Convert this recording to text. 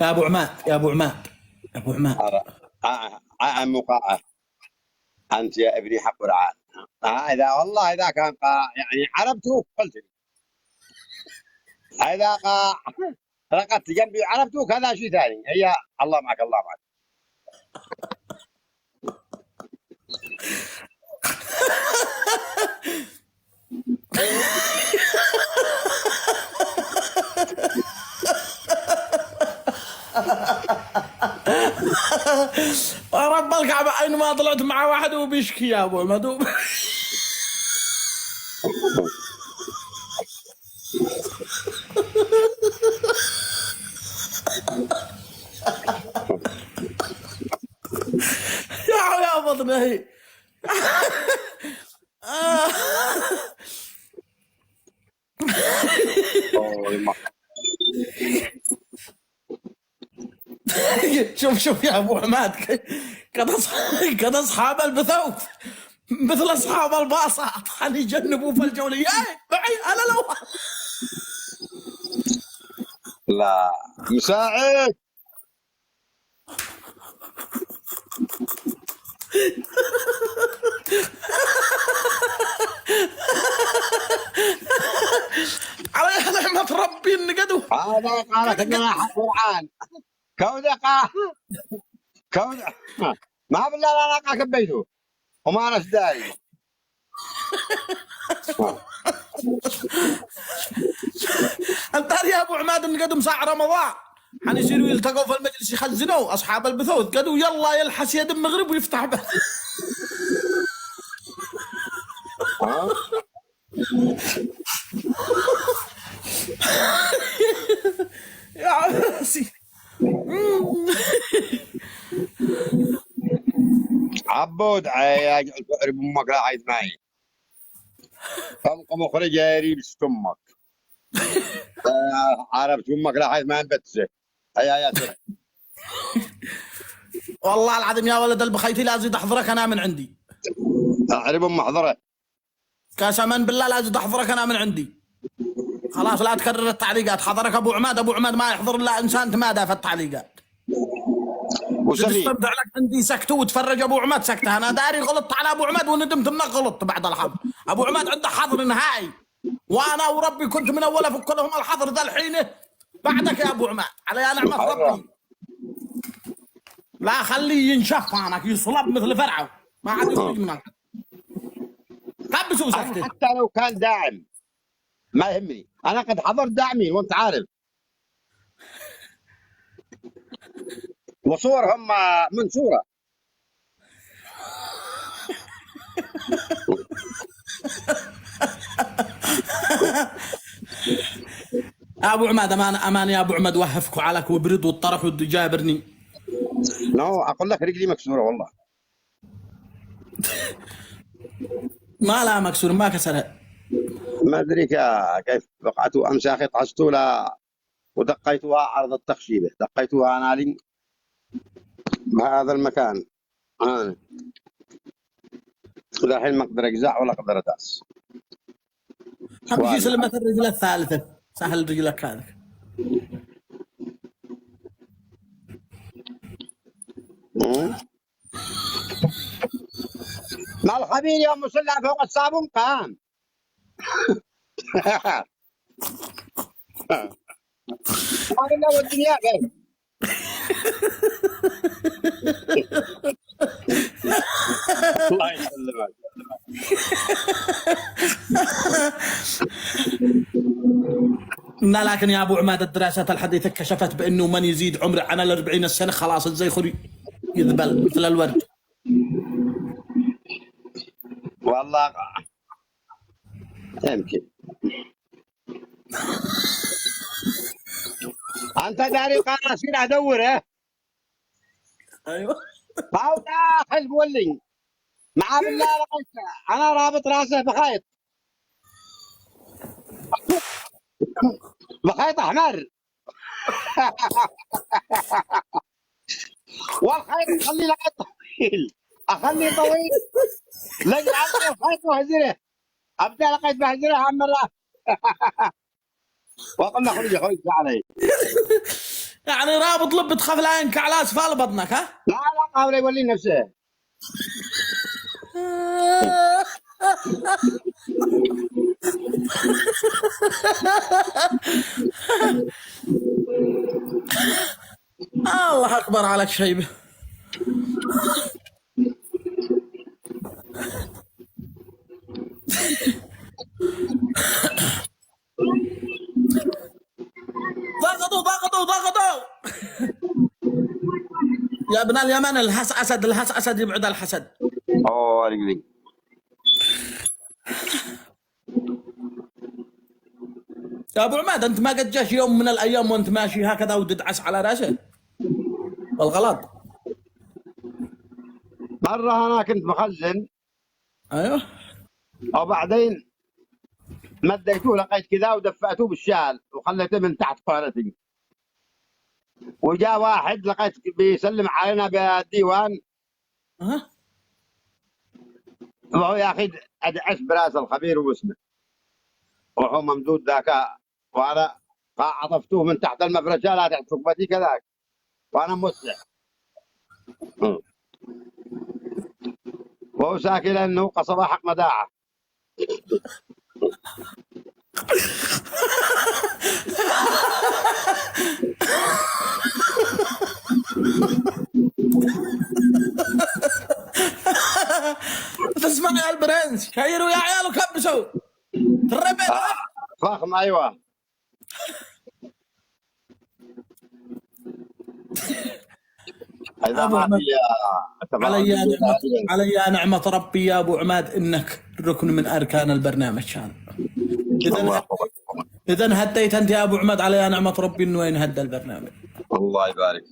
يا ابو عماد يا ابو عماد يا ابو عماد مقاعة انت يا ابني حق رعان. اذا والله اذا كان قاع يعني عربتوك قلت لي، اذا قاع رقدت جنبي عربتوك هذا شيء ثاني. هي الله معك الله معك. رب الكعبة عين ما طلعت مع واحد وبيشكي يا ابو عماد يا بطني شوف يا ابو عماد قد اصحاب البثوث مثل اصحاب الباصات خلي يجنبوا في الجوليات معي انا لو لا مساعد. على نعمة ربي النقدو هذا قالت اننا حق قرآن كودة كودة ما بالله لا ناقة كبيته وما انا داري. انت يا ابو عماد النقدو ساعة رمضان حنصيروا يلتقوا في المجلس يخزنوا اصحاب البثوث قالوا يلا يلحس يد المغرب ويفتح به. يا عباسي عبود يا قرب امك لا عايز معي قم مخرج يا ريب امك. عرفت امك لا عايز معي بتسه يا ترى. والله العظيم يا ولد البخيتي لازم احضرك انا من عندي. قرب ام حضره قسما بالله لازم احضرك انا من عندي. خلاص لا تكرر التعليقات. حضرك ابو عماد. ابو عماد ما يحضر الا انسان تمادى في التعليقات. تستمتع لك عندي سكت وتفرج ابو عماد سكته. انا داري غلطت على ابو عماد وندمت انك غلطت بعد الحظر. ابو عماد عنده حظر نهائي وانا وربي كنت من اول افك لهم الحظر ذا الحين بعدك يا ابو عماد على نعمه ربي. لا خليه ينشف عنك يصلب مثل فرعه ما عاد يخرج منك. كبسوا سكته. حتى لو كان داعم ما يهمني. انا قد حضرت داعمين وانت عارف وصورهم منشوره. ابو عماد امان يا ابو عماد وهفكوا عليك وبرد والطرح وجابرني. نو اقول لك رجلي مكسوره والله. ما لا مكسور ما كسرها. ما ادري كيف وقعت امس يا اخي طعست لها ودقيتها عرض التخشيبه دقيتها انا لي بهذا المكان. انا الحين ما اقدر اجزع ولا اقدر اداس. امشي سلمت الرجل الثالثه سهل رجلك هذا. مع الخبير يوم مسلع فوق الصابون قام. هذا هو الدنيا كيف. الله يسلمك. لكن يا ابو عماد الدراسات الحديثه كشفت بانه من يزيد عمره عن 40 سنه خلاص الزيخر يذبل مثل الورد. والله يمكن. انت داري قاعد اصير ادور ايوه هاو داخل مولي مع بالله انا رابط راسه بخيط بخيط احمر. والخيط اخليه لقد طويل اخليه طويل لقى عندي الخيط وهزره ابدا لقيت بهزره عم مرة. وقلنا خرج علي. يعني رابط لب تخاف لا ينكع على اسفل بطنك ها؟ لا لا قاول يولي نفسه. الله اكبر عليك شيبه. ضغطوا. يا ابن اليمن الهس اسد يبعد الحسد. اوه رجلي. يا ابو عماد انت ما قد جاش يوم من الايام وانت ماشي هكذا وتدعس على راسه بالغلط؟ مرة انا كنت مخزن ايوه. وبعدين مديته لقيت كذا ودفأته بالشال وخليته من تحت قارتي، وجاء واحد لقيت بيسلم علينا بالديوان، ها وهو يا اخي ادعس براس الخبير واسمه، وهو ممدود ذاك، وانا عطفته من تحت المفرشه لا تحت ركبتي كذاك وانا موسع، وهو ساكن انه قصبه حق مداعه. تسمع يا البرنس شيروا يا عيال وكبسوا تربيت. فخم ايوه. اذا ما في علي نعمة ربي يا ابو عماد انك ركن من اركان البرنامج كان. اذا هديت انت يا ابو عماد علي نعمة ربي انه وين هدى البرنامج. الله يبارك.